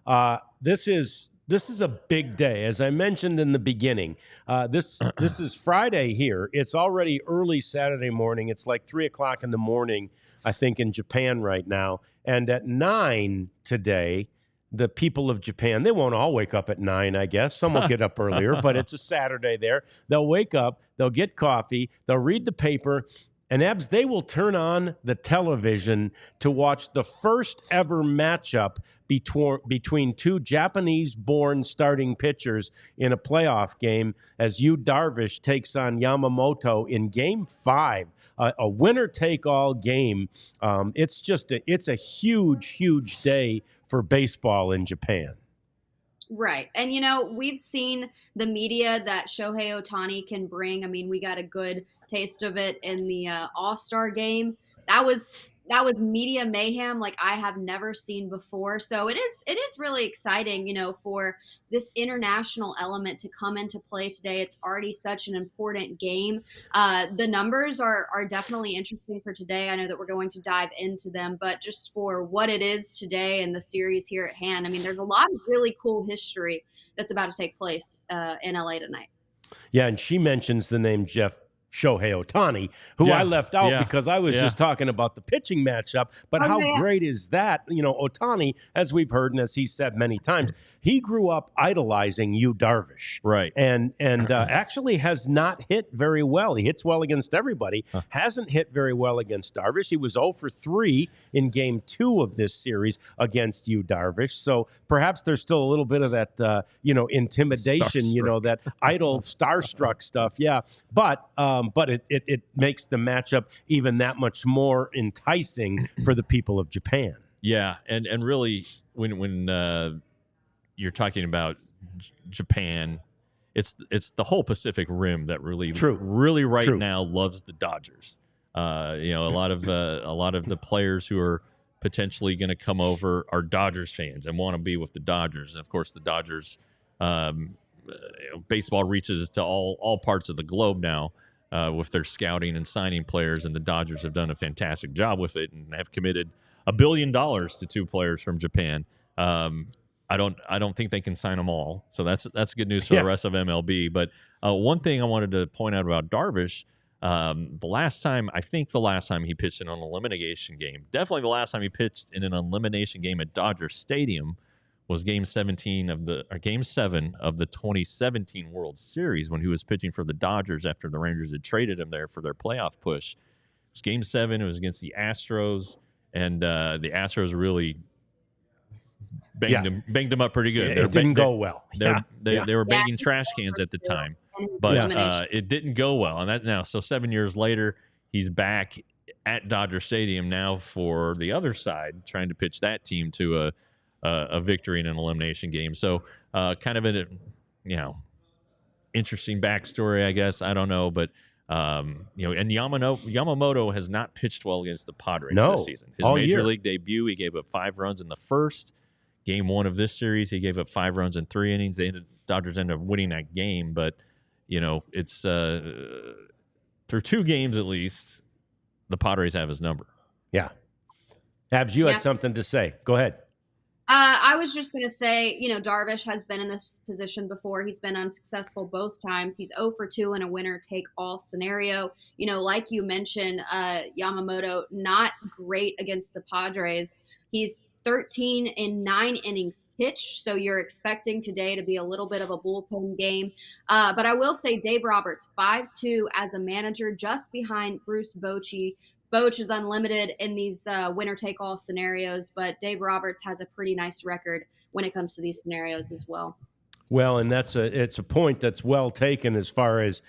This is a big day. As I mentioned in the beginning, this is Friday here. It's already early Saturday morning. It's like 3 o'clock in the morning, I think, in Japan right now. And at 9 today, the people of Japan, they won't all wake up at 9, I guess. Some will get up earlier, but it's a Saturday there. They'll wake up, they'll get coffee, they'll read the paper, and Abs, they will turn on the television to watch the first ever matchup between two Japanese-born starting pitchers in a playoff game as Darvish takes on Yamamoto in Game 5, a winner-take-all game. It's a huge, huge day for baseball in Japan. Right. And, we've seen the media that Shohei Ohtani can bring. I mean, we got a good taste of it in the All-Star game. That was media mayhem like I have never seen before. So it is really exciting, for this international element to come into play today. It's already such an important game. The numbers are definitely interesting for today. I know that we're going to dive into them, but just for what it is today and the series here at hand, I mean, there's a lot of really cool history that's about to take place in LA tonight. Yeah, and she mentions the name Shohei Ohtani, who I left out because I was just talking about the pitching matchup. But how great is that? Ohtani, as we've heard and as he said many times, he grew up idolizing Darvish. Right. And actually has not hit very well. He hits well against everybody. Hasn't hit very well against Darvish. He was 0 for 3 in Game 2 of this series against Darvish. So perhaps there's still a little bit of that, intimidation, that idol starstruck stuff. Yeah. But it makes the matchup even that much more enticing for the people of Japan. Yeah, and really, when you're talking about Japan, it's the whole Pacific Rim that really now loves the Dodgers. A lot of the players who are potentially going to come over are Dodgers fans and want to be with the Dodgers. And of course, the Dodgers baseball reaches to all parts of the globe now. With their scouting and signing players, and the Dodgers have done a fantastic job with it and have committed $1 billion to 2 players from Japan. I don't think they can sign them all, so that's good news for the rest of MLB. But one thing I wanted to point out about Darvish, the last time he pitched in an elimination game, definitely the last time he pitched in an elimination game at Dodger Stadium, was Game 7 of the 2017 World Series when he was pitching for the Dodgers after the Rangers had traded him there for their playoff push. It was Game 7. It was against the Astros, and the Astros really banged him up pretty good. It didn't go well. They were banging trash cans at the time, but it didn't go well. And so 7 years later, he's back at Dodger Stadium now for the other side, trying to pitch that team to a victory in an elimination game. So kind of an interesting backstory, I guess. I don't know, but and Yamamoto has not pitched well against the Padres this season. His major league debut, he gave up 5 runs in the first. Game 1 of this series, he gave up 5 runs in 3 innings. Dodgers ended up winning that game, but it's through 2 games at least, the Padres have his number. Yeah. Abs, you had something to say. Go ahead. I was just going to say, Darvish has been in this position before. He's been unsuccessful both times. He's 0 for 2 in a winner-take-all scenario. Like you mentioned, Yamamoto, not great against the Padres. He's 13 in 9 innings pitched, so you're expecting today to be a little bit of a bullpen game. But I will say Dave Roberts, 5-2 as a manager, just behind Bruce Bochy. Boch is unlimited in these winner-take-all scenarios, but Dave Roberts has a pretty nice record when it comes to these scenarios as well. Well, and it's a point that's well taken as far as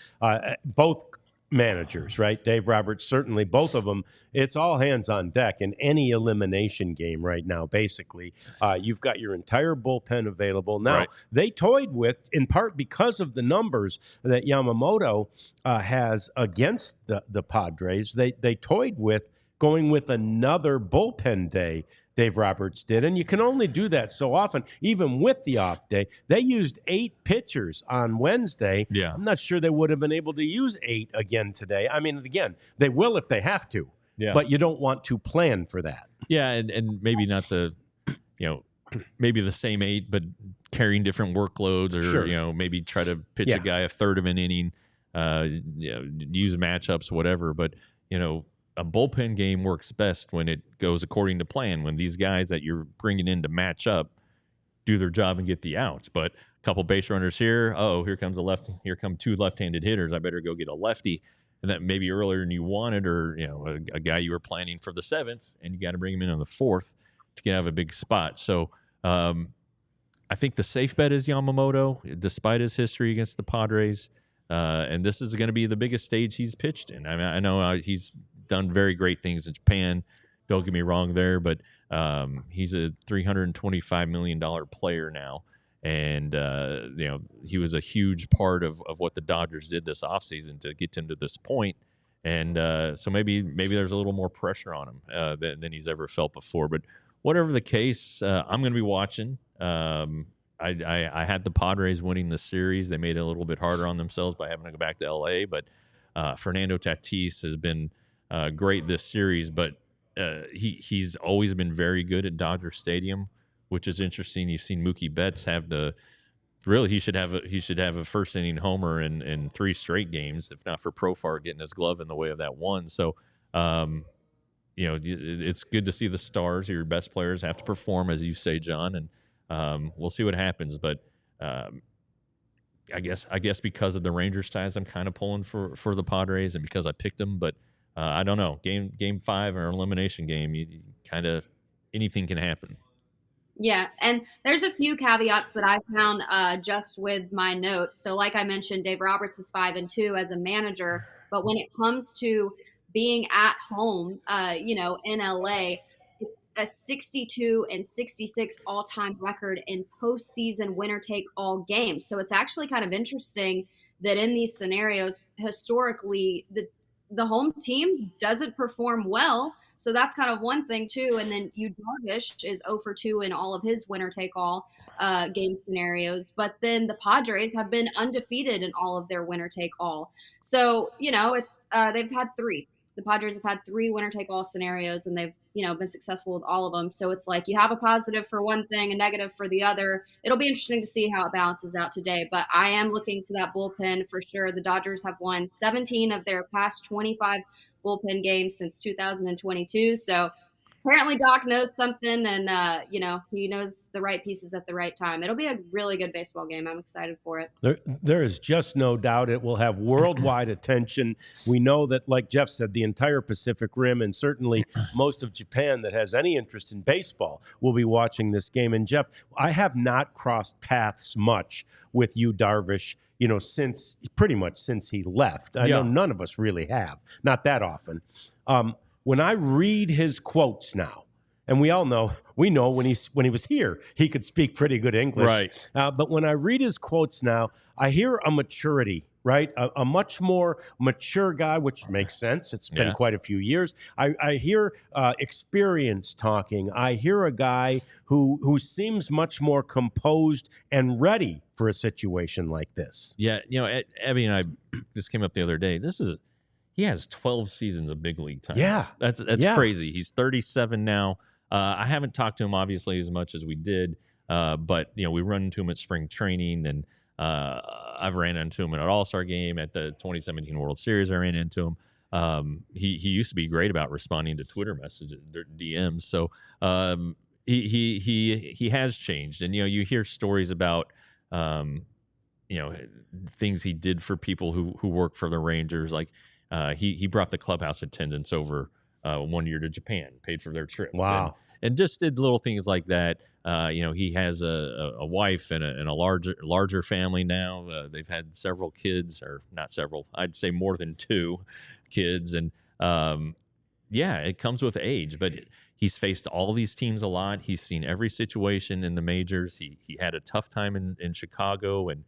both managers, right? Dave Roberts, certainly both of them. It's all hands on deck in any elimination game right now, basically. You've got your entire bullpen available. Now, They toyed with, in part because of the numbers that Yamamoto has against the Padres, they toyed with going with another bullpen day. Dave Roberts did, and you can only do that so often, even with the off day. They used 8 pitchers on Wednesday. Yeah. I'm not sure they would have been able to use 8 again today. I mean, again, they will if they have to, but you don't want to plan for that. Yeah, and maybe not the, maybe the same 8, but carrying different workloads, or Sure. maybe try to pitch a guy a third of an inning, use matchups, whatever. But a bullpen game works best when it goes according to plan. When these guys that you're bringing in to match up do their job and get the outs. But a couple base runners here. Oh, here come 2 left-handed hitters. I better go get a lefty. And that maybe earlier than you wanted, or a guy you were planning for the 7th, and you got to bring him in on the 4th to get out of a big spot. So I think the safe bet is Yamamoto, despite his history against the Padres. And this is going to be the biggest stage he's pitched in. I mean, I know he's done very great things in Japan. Don't get me wrong there, but he's a $325 million player now. And, he was a huge part of what the Dodgers did this offseason to get him to this point. And so maybe there's a little more pressure on him than he's ever felt before. But whatever the case, I'm going to be watching. I had the Padres winning the series. They made it a little bit harder on themselves by having to go back to L.A., but Fernando Tatis has been great this series, but he's always been very good at Dodger Stadium, which is interesting. You've seen Mookie Betts have he should have a first inning homer in 3 straight games, if not for Profar getting his glove in the way of that one. So, it's good to see the stars, your best players, have to perform, as you say, John, and we'll see what happens. But I guess because of the Rangers ties, I'm kind of pulling for the Padres, and because I picked them. But I don't know. Game 5 or elimination game, you kind of anything can happen. Yeah, and there's a few caveats that I found just with my notes. So like I mentioned, Dave Roberts is 5-2 as a manager, but when it comes to being at home, in LA, it's a 62-66 all-time record in postseason winner-take-all games. So it's actually kind of interesting that in these scenarios, historically, the home team doesn't perform well. So that's kind of one thing, too. And then Darvish is 0-2 in all of his winner-take-all game scenarios. But then the Padres have been undefeated in all of their winner-take-all. So, it's they've had 3. The Padres have had 3 winner-take-all scenarios, and they've, been successful with all of them. So it's like you have a positive for one thing, a negative for the other. It'll be interesting to see how it balances out today. But I am looking to that bullpen for sure. The Dodgers have won 17 of their past 25 bullpen games since 2022. So apparently Doc knows something, and he knows the right pieces at the right time. It'll be a really good baseball game. I'm excited for it. There is just no doubt it will have worldwide attention. We know that, like Jeff said, the entire Pacific Rim and certainly most of Japan that has any interest in baseball will be watching this game. And Jeff, I have not crossed paths much with you, Darvish, pretty much since he left. I know none of us really have, not that often. When I read his quotes now, and we know when he was here, he could speak pretty good English. Right. But when I read his quotes now, I hear a maturity, right? A much more mature guy, which makes sense. It's been quite a few years. I hear experience talking. I hear a guy who seems much more composed and ready for a situation like this. Yeah, Abby and I, this came up the other day. He has 12 seasons of big league time. Yeah. That's crazy. He's 37 now. I haven't talked to him, obviously, as much as we did. But, we run into him at spring training, and I've ran into him at an All-Star game at the 2017 World Series. I ran into him. He used to be great about responding to Twitter messages, DMs. So he has changed. And, you hear stories about, things he did for people who work for the Rangers, like, he brought the clubhouse attendants over 1 year to Japan, paid for their trip. Wow. And just did little things like that. He has a wife and a larger family now. They've had several kids, or not several, I'd say more than 2 kids. And it comes with age, but he's faced all these teams a lot. He's seen every situation in the majors. He had a tough time in Chicago and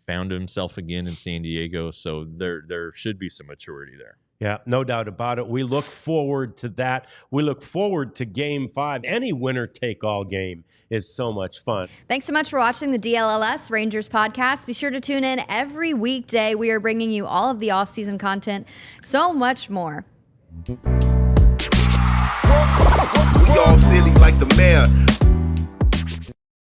found himself again in San Diego. So there should be some maturity there. Yeah, no doubt about it. We look forward to that. We look forward to Game 5. Any winner-take-all game is so much fun. Thanks so much for watching the DLLS Rangers Podcast. Be sure to tune in every weekday. We are bringing you all of the off-season content, so much more. We all silly like the mayor.